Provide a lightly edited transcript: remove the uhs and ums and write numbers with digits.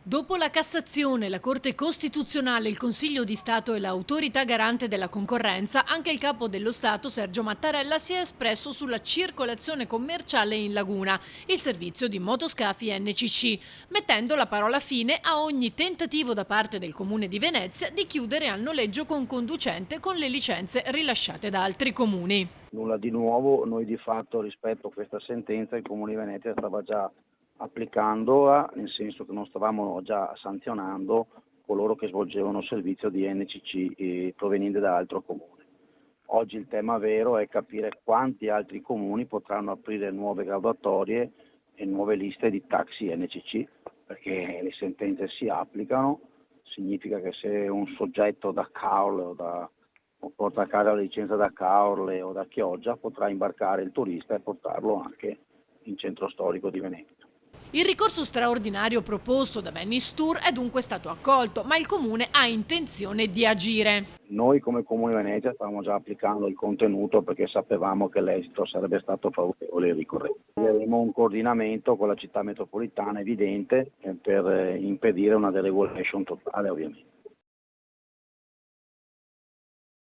Dopo la Cassazione, la Corte Costituzionale, il Consiglio di Stato e l'Autorità Garante della Concorrenza, anche il Capo dello Stato, Sergio Mattarella, si è espresso sulla circolazione commerciale in laguna, il servizio di motoscafi NCC, mettendo la parola fine a ogni tentativo da parte del Comune di Venezia di chiudere al noleggio con conducente con le licenze rilasciate da altri comuni. Nulla di nuovo, noi di fatto rispetto a questa sentenza il Comune di Venezia stava già applicandola, nel senso che non stavamo già sanzionando coloro che svolgevano servizio di NCC proveniente da altro comune. Oggi il tema vero è capire quanti altri comuni potranno aprire nuove graduatorie e nuove liste di taxi NCC, perché le sentenze si applicano, significa che se un soggetto da Caorle o porta a casa la licenza da Caorle o da Chioggia potrà imbarcare il turista e portarlo anche in centro storico di Venezia. Il ricorso straordinario proposto da Venice Tour è dunque stato accolto, ma il Comune ha intenzione di agire. Noi come Comune di Venezia stavamo già applicando il contenuto perché sapevamo che l'esito sarebbe stato favorevole e ricorrente. Avremo un coordinamento con la città metropolitana evidente per impedire una deregulation totale ovviamente.